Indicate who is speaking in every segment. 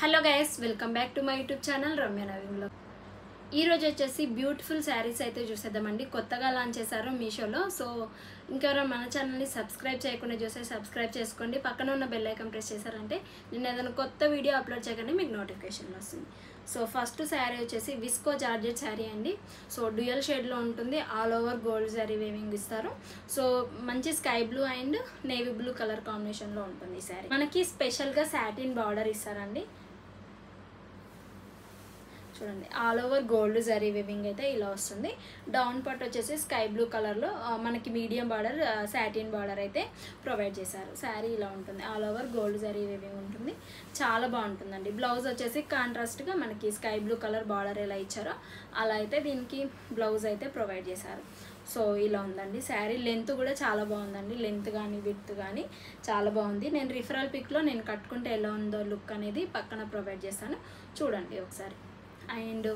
Speaker 1: Hello guys, welcome back to my YouTube channel Ramya నవీన్లో. ఈ రోజు వచ్చేసి బ్యూటిఫుల్ శారీస్ అయితే చూసేద్దామండి. కొత్తగా లాంచ్ చేశారు మీషోలో. సో ఇంకెవరైనా మన ఛానల్ని సబ్స్క్రైబ్ చేయకుండా చూస్తే సబ్స్క్రైబ్ చేసుకోండి. పక్కన ఉన్న బెల్ ఐకాన్ ప్రెస్ చేశారంటే నేను ఏదైనా కొత్త వీడియో అప్లోడ్ చేయగానే మీకు నోటిఫికేషన్ వస్తుంది. సో ఫస్ట్ శారీ వచ్చేసి విస్కో జార్జెట్ శారీ అండి. సో డ్యూయల్ షేడ్లో ఉంటుంది. All over gold sari weaving ఇస్తారు. సో మంచి sky blue and navy blue colour కాంబినేషన్లో ఉంటుంది ఈ శారీ. మనకి స్పెషల్గా సాటిన్ బార్డర్ ఇస్తారండి. చూడండి, all over gold zari weaving అయితే ఇలా వస్తుంది. డౌన్ పార్ట్ వచ్చేసి స్కై బ్లూ కలర్లో మనకి మీడియం బార్డర్ సాటిన్ బార్డర్ అయితే ప్రొవైడ్ చేశారు. శారీ ఇలా ఉంటుంది. All over gold zari weaving ఉంటుంది. చాలా బాగుంటుందండి. బ్లౌజ్ వచ్చేసి కాంట్రాస్ట్గా మనకి స్కై బ్లూ కలర్ బార్డర్ ఎలా ఇచ్చారో అలా అయితే దీనికి బ్లౌజ్ అయితే ప్రొవైడ్ చేశారు. సో ఇలా ఉందండి శారీ. లెంత్ కూడా చాలా బాగుందండి. లెంత్ కానీ విడ్త్ కానీ చాలా బాగుంది. నేను రిఫరల్ పిక్లో నేను కట్టుకుంటే ఎలా ఉందో లుక్ అనేది పక్కన ప్రొవైడ్ చేస్తాను, చూడండి ఒకసారి. అండ్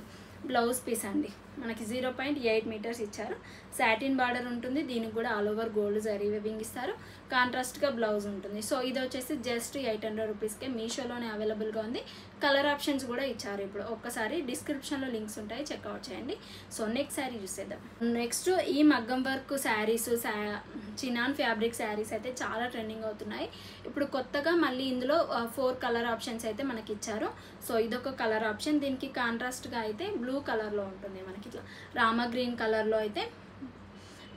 Speaker 1: బ్లౌజ్ పీస్ అండి, మనకి 0.8 మీటర్స్ ఇచ్చారు. సాటిన్ బార్డర్ ఉంటుంది. దీనికి కూడా all over gold zari weaving ఇస్తారు. కాంట్రాస్ట్గా బ్లౌజ్ ఉంటుంది. సో ఇది వచ్చేసి జస్ట్ 800 రూపీస్కే మీషోలోనే అవైలబుల్గా ఉంది. కలర్ ఆప్షన్స్ కూడా ఇచ్చారు. ఇప్పుడు ఒక్కసారి డిస్క్రిప్షన్లో లింక్స్ ఉంటాయి, చెక్అవుట్ చేయండి. సో నెక్స్ట్ శారీ చూసేద్దాం. నెక్స్ట్ ఈ మగ్గం work saris, chinon fabric saris అయితే చాలా ట్రెండింగ్ అవుతున్నాయి. ఇప్పుడు కొత్తగా మళ్ళీ ఇందులో 4 కలర్ ఆప్షన్స్ అయితే మనకి ఇచ్చారు. సో ఇదొక కలర్ ఆప్షన్. దీనికి కాంట్రాస్ట్గా అయితే బ్లూ కలర్లో ఉంటుంది. మనకి ఇట్లా రామా గ్రీన్ కలర్లో అయితే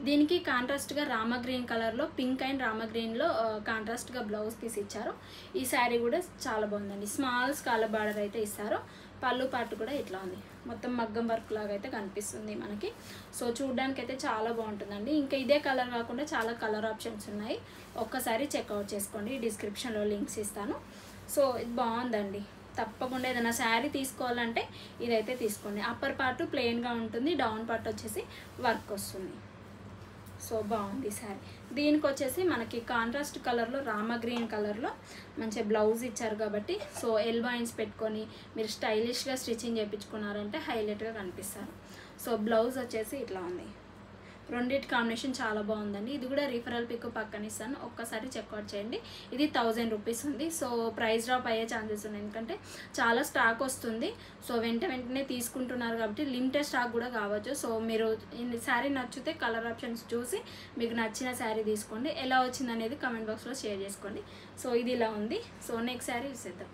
Speaker 1: దీనికి కాంట్రాస్ట్గా రామా గ్రీన్ కలర్లో పింక్ అండ్ రామా గ్రీన్లో కాంట్రాస్ట్గా బ్లౌజ్ పీస్ ఇచ్చారు. ఈ శారీ కూడా చాలా బాగుందండి. స్మాల్ స్కాలప్ బార్డర్ అయితే ఇస్తారు. పళ్ళు పాటు కూడా ఇట్లా ఉంది. మొత్తం మగ్గం వర్క్ లాగా అయితే కనిపిస్తుంది మనకి. సో చూడడానికి అయితే చాలా బాగుంటుందండి. ఇంకా ఇదే కలర్ కాకుండా చాలా కలర్ ఆప్షన్స్ ఉన్నాయి. ఒక్కసారి చెక్అవుట్ చేసుకోండి. డిస్క్రిప్షన్లో లింక్స్ ఇస్తాను. సో ఇది బాగుందండి. తప్పకుండా ఏదైనా శారీ తీసుకోవాలంటే ఇదైతే తీసుకోండి. అప్పర్ పార్ట్ ప్లెయిన్గా ఉంటుంది. డౌన్ పార్ట్ వచ్చేసి వర్క్ వస్తుంది. సో బాగుంది శారీ. దీనికి వచ్చేసి మనకి కాంట్రాస్ట్ కలర్లో రామా గ్రీన్ కలర్లో మంచి బ్లౌజ్ ఇచ్చారు కాబట్టి సో ఎల్బోయిన్స్ పెట్టుకొని మీరు స్టైలిష్గా స్టిచ్చింగ్ చేయించుకున్నారంటే హైలైట్గా కనిపిస్తారు. సో బ్లౌజ్ వచ్చేసి ఇట్లా ఉంది. రెండింటి కాంబినేషన్ చాలా బాగుందండి. ఇది కూడా రిఫరల్ పిక్ పక్కన ఇస్తాను, ఒక్కసారి చెక్అవుట్ చేయండి. ఇది 1000 రూపీస్ ఉంది. సో ప్రైస్ డ్రాప్ అయ్యే ఛాన్సెస్ ఉన్నాయి, ఎందుకంటే చాలా స్టాక్ వస్తుంది. సో వెంటనే తీసుకుంటున్నారు కాబట్టి లిమిటెడ్ స్టాక్ కూడా కావచ్చు. సో మీరు ఈ శారీ నచ్చితే కలర్ ఆప్షన్స్ చూసి మీకు నచ్చిన శారీ తీసుకోండి. ఎలా వచ్చింది అనేది కమెంట్ బాక్స్లో షేర్ చేసుకోండి. సో ఇది ఇలా ఉంది. సో నెక్స్ట్ శారీ చూసేద్దాం.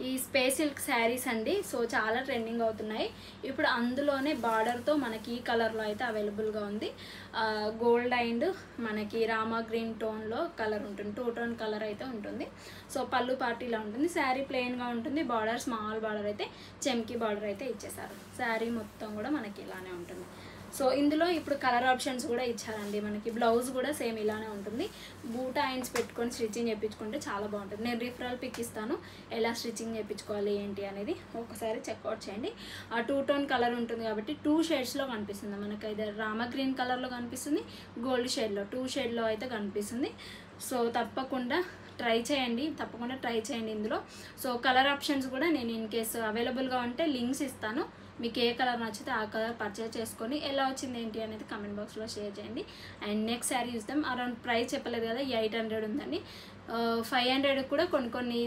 Speaker 1: ఈ స్పేస్ సిల్క్ శారీస్ అండి. సో చాలా ట్రెండింగ్ అవుతున్నాయి ఇప్పుడు. అందులోనే బార్డర్తో మనకి ఈ కలర్లో అయితే అవైలబుల్గా ఉంది. గోల్డ్ అండ్ మనకి రామా గ్రీన్ టోన్లో కలర్ ఉంటుంది. 2 టోన్ కలర్ అయితే ఉంటుంది. సో పళ్ళు పార్టీలా ఉంటుంది. శారీ ప్లెయిన్గా ఉంటుంది. బార్డర్ స్మాల్ బార్డర్ అయితే చెమ్కీ బార్డర్ అయితే ఇచ్చేసారు. శారీ మొత్తం కూడా మనకి ఇలానే ఉంటుంది. సో ఇందులో ఇప్పుడు కలర్ ఆప్షన్స్ కూడా ఇచ్చారండి. మనకి బ్లౌజ్ కూడా సేమ్ ఇలానే ఉంటుంది. బూటా హ్యాండ్స్ పెట్టుకొని స్టిచ్చింగ్ చేయించుకుంటే చాలా బాగుంటుంది. నేను రిఫరల్ పిక్ ఇస్తాను, ఎలా స్టిచ్చింగ్ చేయించుకోవాలి ఏంటి అనేది ఒకసారి చెక్అవుట్ చేయండి. ఆ 2 టోన్ కలర్ ఉంటుంది కాబట్టి 2 షేడ్స్లో కనిపిస్తుంది. మనకి అయితే రామా గ్రీన్ కలర్లో కనిపిస్తుంది, గోల్డ్ షేడ్లో 2 షేడ్లో అయితే కనిపిస్తుంది. సో తప్పకుండా ట్రై చేయండి ఇందులో. సో కలర్ ఆప్షన్స్ కూడా నేను ఇన్ కేసు అవైలబుల్గా ఉంటే లింక్స్ ఇస్తాను. మీకు ఏ కలర్ నచ్చితే ఆ కలర్ పర్చేజ్ చేసుకొని ఎలా వచ్చింది ఏంటి అనేది కమెంట్ బాక్స్లో షేర్ చేయండి. అండ్ నెక్స్ట్ శారీ చూద్దాం. అరౌండ్ ప్రైస్ చెప్పలేదు కదా, 800 ఉందండి. 500 కూడా కొన్ని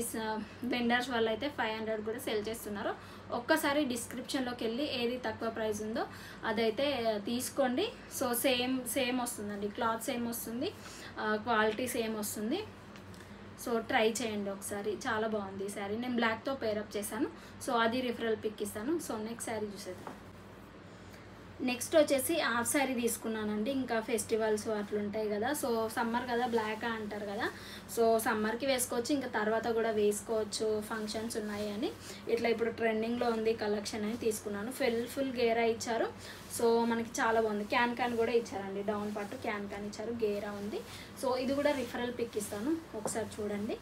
Speaker 1: వెండర్స్ వాళ్ళు అయితే 500 కూడా సెల్ చేస్తున్నారు. ఒక్కసారి డిస్క్రిప్షన్లోకి వెళ్ళి ఏది తక్కువ ప్రైస్ ఉందో అదైతే తీసుకోండి. సో సేమ్ వస్తుందండి. క్లాత్ సేమ్ వస్తుంది, క్వాలిటీ సేమ్ వస్తుంది. సో ట్రై చేయండి ఒకసారి. చాలా బాగుంది ఈ శారీ. నేను బ్లాక్తో పేరప్ చేశాను. సో అది రిఫరల్ పిక్ ఇస్తాను. సో నెక్స్ట్ శారీ చూసేద్దాం. నెక్స్ట్ వచ్చేసి హాఫ్ శారీ తీసుకున్నానండి. ఇంకా ఫెస్టివల్స్ అట్లుంటాయి కదా, సో సమ్మర్ కదా బ్లాక్ అంటారు కదా, సో సమ్మర్కి వేసుకోవచ్చు, ఇంకా తర్వాత కూడా వేసుకోవచ్చు, ఫంక్షన్స్ ఉన్నాయి అని. ఇట్లా ఇప్పుడు ట్రెండింగ్లో ఉంది కలెక్షన్ అని తీసుకున్నాను. ఫుల్ గేరా ఇచ్చారు. సో మనకి చాలా బాగుంది. క్యాన్ కూడా ఇచ్చారండి. డౌన్ పార్ట్ క్యాన్ ఇచ్చారు, గేరా ఉంది. సో ఇది కూడా రిఫరల్ పిక్ ఇస్తాను, ఒకసారి చూడండి.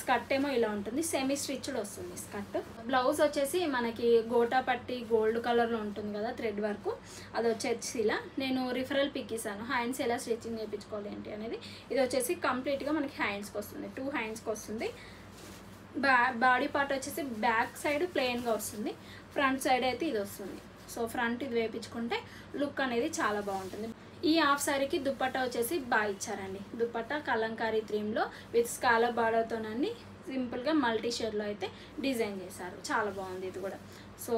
Speaker 1: స్కర్ట్ ఏమో ఇలా ఉంటుంది. సెమీ స్టిచ్డ్ వస్తుంది స్కర్ట్. బ్లౌజ్ వచ్చేసి మనకి గోటా పట్టి గోల్డ్ కలర్లో ఉంటుంది కదా థ్రెడ్ వర్క్, అది వచ్చేసి ఇలా. నేను రిఫరల్ పిక్ ఇస్తాను. హ్యాండ్స్ ఎలా స్టిచ్చింగ్ చేయించుకోవాలి ఏంటి అనేది. ఇది వచ్చేసి కంప్లీట్గా మనకి హ్యాండ్స్కి వస్తుంది, 2 హ్యాండ్స్కి వస్తుంది. బాడీ పార్ట్ వచ్చేసి బ్యాక్ సైడ్ ప్లెయిన్గా వస్తుంది, ఫ్రంట్ సైడ్ అయితే ఇది వస్తుంది. సో ఫ్రంట్ ఇది వేయించుకుంటే లుక్ అనేది చాలా బాగుంటుంది. ఈ హాఫ్ సారీకి దుపట్టా వచ్చేసి బాగా ఇచ్చారండి. దుపట్టా కలంకారీ థీమ్లో విత్ స్కాలప్ బార్డర్తోనండి సింపుల్గా మల్టీ షేడ్లో అయితే డిజైన్ చేశారు. చాలా బాగుంది ఇది కూడా. సో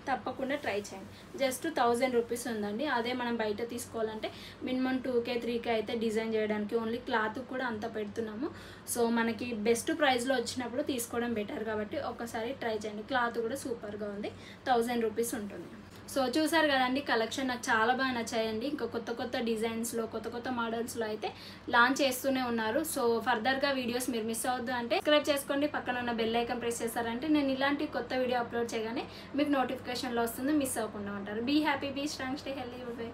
Speaker 1: తప్పకుండా ట్రై చేయండి. జస్ట్ 1000 రూపీస్ ఉందండి. అదే మనం బయట తీసుకోవాలంటే మినిమం 2K 3K అయితే డిజైన్ చేయడానికి. ఓన్లీ క్లాత్ కూడా అంత పెడుతున్నాము. సో మనకి బెస్ట్ ప్రైస్లో వచ్చినప్పుడు తీసుకోవడం బెటర్ కాబట్టి ఒకసారి ట్రై చేయండి. క్లాత్ కూడా సూపర్గా ఉంది. 1000 రూపీస్ ఉంటుంది. సో చూసారు కదండి, కలెక్షన్ నాకు చాలా బాగా నచ్చాయండి. ఇంకా కొత్త కొత్త డిజైన్స్లో కొత్త కొత్త మోడల్స్లో అయితే లాంచ్ చేస్తూనే ఉన్నారు. సో ఫర్దర్గా వీడియోస్ మీరు మిస్ అవ్వద్దు అంటే సబ్స్క్రైబ్ చేసుకోండి. పక్కన ఉన్న బెల్ ఐకాన్ ప్రెస్ చేస్తారంటే నేను ఇలాంటి కొత్త వీడియో అప్లోడ్ చేయగానే మీకు నోటిఫికేషన్లో వస్తుంది. మిస్ అవ్వకుండా ఉంటారు. Be happy, be strong, stay healthy.